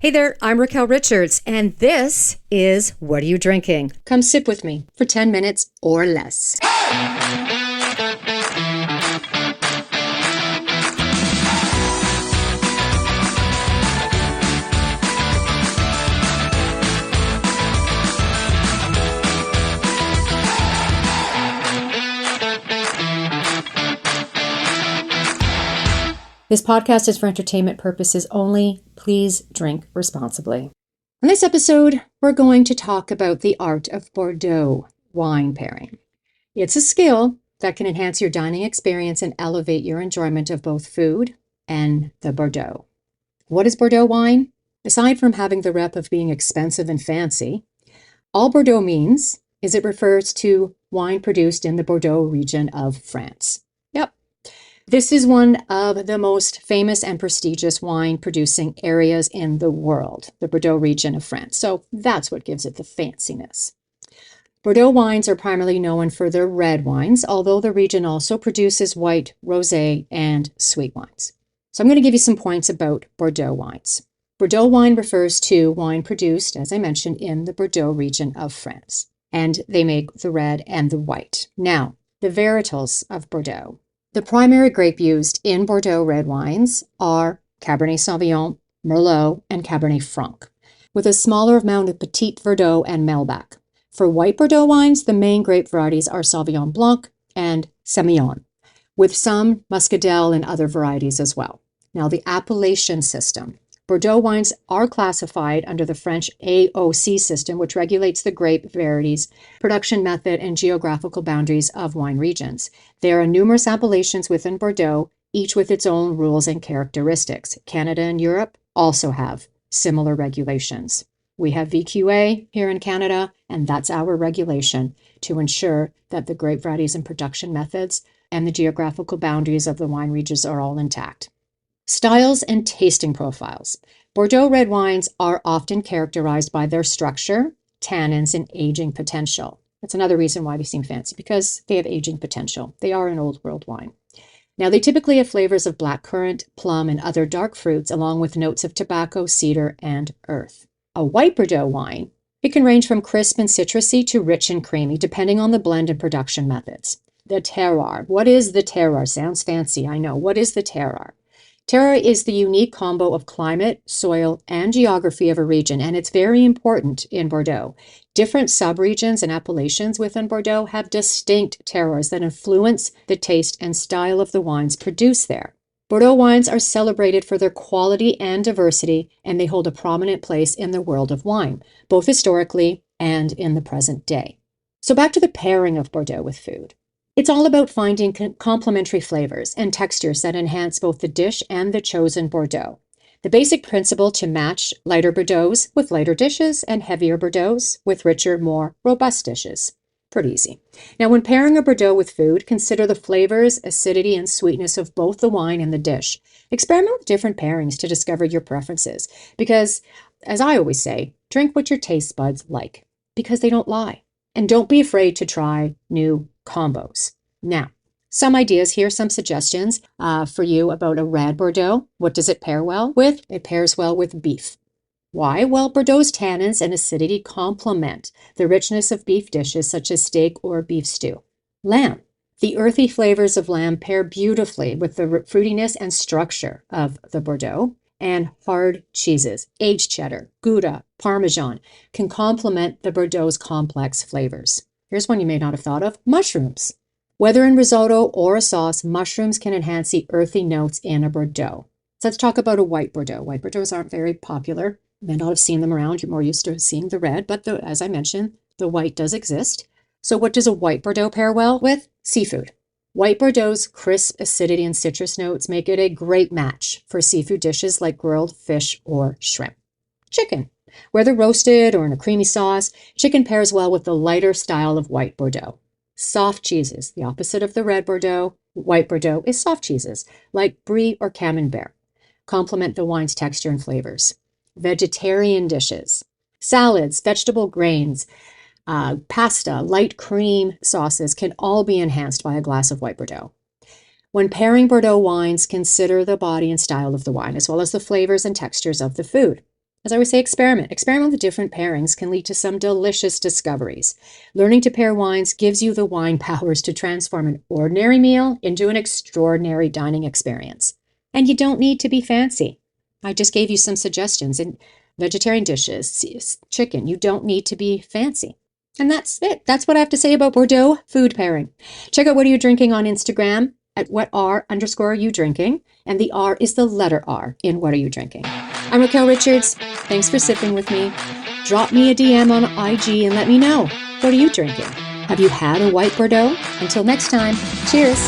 Hey there, I'm Raquel Richards, and this is What Are You Drinking? Come sip with me for 10 minutes or less. This podcast is for entertainment purposes only. Please drink responsibly. In this episode, we're going to talk about the art of Bordeaux wine pairing. It's a skill that can enhance your dining experience and elevate your enjoyment of both food and the Bordeaux. What is Bordeaux wine? Aside from having the rep of being expensive and fancy, all Bordeaux means is it refers to wine produced in the Bordeaux region of France. Yep. This is one of the most famous and prestigious wine producing areas in the world, the Bordeaux region of France. So that's what gives it the fanciness. Bordeaux wines are primarily known for their red wines, although the region also produces white, rosé, and sweet wines. So I'm going to give you some points about Bordeaux wines. Bordeaux wine refers to wine produced, as I mentioned, in the Bordeaux region of France. And they make the red and the white. Now, the varietals of Bordeaux. The primary grape used in Bordeaux red wines are Cabernet Sauvignon, Merlot, and Cabernet Franc, with a smaller amount of Petit Verdot and Malbec. For white Bordeaux wines, the main grape varieties are Sauvignon Blanc and Semillon, with some Muscadel and other varieties as well. Now, the appellation system. Bordeaux wines are classified under the French AOC system, which regulates the grape varieties, production method, and geographical boundaries of wine regions. There are numerous appellations within Bordeaux, each with its own rules and characteristics. Canada and Europe also have similar regulations. We have VQA here in Canada, and that's our regulation to ensure that the grape varieties and production methods and the geographical boundaries of the wine regions are all intact. Styles and tasting profiles. Bordeaux red wines are often characterized by their structure, tannins, and aging potential. That's another reason why they seem fancy, because they have aging potential. They are an old world wine. Now, they typically have flavors of blackcurrant, plum, and other dark fruits, along with notes of tobacco, cedar, and earth. A white Bordeaux wine, it can range from crisp and citrusy to rich and creamy, depending on the blend and production methods. The terroir. What is the terroir? Sounds fancy, I know. What is the terroir? Terroir is the unique combo of climate, soil, and geography of a region, and it's very important in Bordeaux. Different subregions and appellations within Bordeaux have distinct terroirs that influence the taste and style of the wines produced there. Bordeaux wines are celebrated for their quality and diversity, and they hold a prominent place in the world of wine, both historically and in the present day. So back to the pairing of Bordeaux with food. It's all about finding complementary flavors and textures that enhance both the dish and the chosen Bordeaux. The basic principle to match lighter Bordeauxs with lighter dishes and heavier Bordeauxs with richer, more robust dishes. Pretty easy. Now, when pairing a Bordeaux with food, consider the flavors, acidity, and sweetness of both the wine and the dish. Experiment with different pairings to discover your preferences because, as I always say, drink what your taste buds like because they don't lie. And don't be afraid to try new combos. Now, some ideas here, some suggestions for you about a red Bordeaux. What does it pair well with? It pairs well with beef. Why? Well, Bordeaux's tannins and acidity complement the richness of beef dishes such as steak or beef stew. Lamb. The earthy flavors of lamb pair beautifully with the fruitiness and structure of the Bordeaux. And hard cheeses, aged cheddar, Gouda, Parmesan can complement the Bordeaux's complex flavors. Here's one you may not have thought of, mushrooms. Whether in risotto or a sauce, mushrooms can enhance the earthy notes in a Bordeaux. So let's talk about a white Bordeaux. White Bordeauxs aren't very popular. You may not have seen them around. You're more used to seeing the red, but as I mentioned, the white does exist. So what does a white Bordeaux pair well with? Seafood. White Bordeaux's crisp acidity and citrus notes make it a great match for seafood dishes like grilled fish or shrimp. Chicken. Whether roasted or in a creamy sauce, chicken pairs well with the lighter style of white Bordeaux. Soft cheeses, the opposite of the red Bordeaux, white Bordeaux is soft cheeses like brie or camembert. Complement the wine's texture and flavors. Vegetarian dishes. Salads, vegetable grains, pasta, light cream sauces can all be enhanced by a glass of white Bordeaux. When pairing Bordeaux wines, consider the body and style of the wine, as well as the flavors and textures of the food. As I always say, experiment. Experiment with different pairings can lead to some delicious discoveries. Learning to pair wines gives you the wine powers to transform an ordinary meal into an extraordinary dining experience. And you don't need to be fancy. I just gave you some suggestions in vegetarian dishes, chicken. You don't need to be fancy. And that's it. That's what I have to say about Bordeaux food pairing. Check out What Are You Drinking on Instagram at @what_are_you drinking. And the R is the letter R in What Are You Drinking. I'm Raquel Richards. Thanks for sipping with me. Drop me a DM on IG and let me know. What are you drinking? Have you had a white Bordeaux? Until next time, cheers.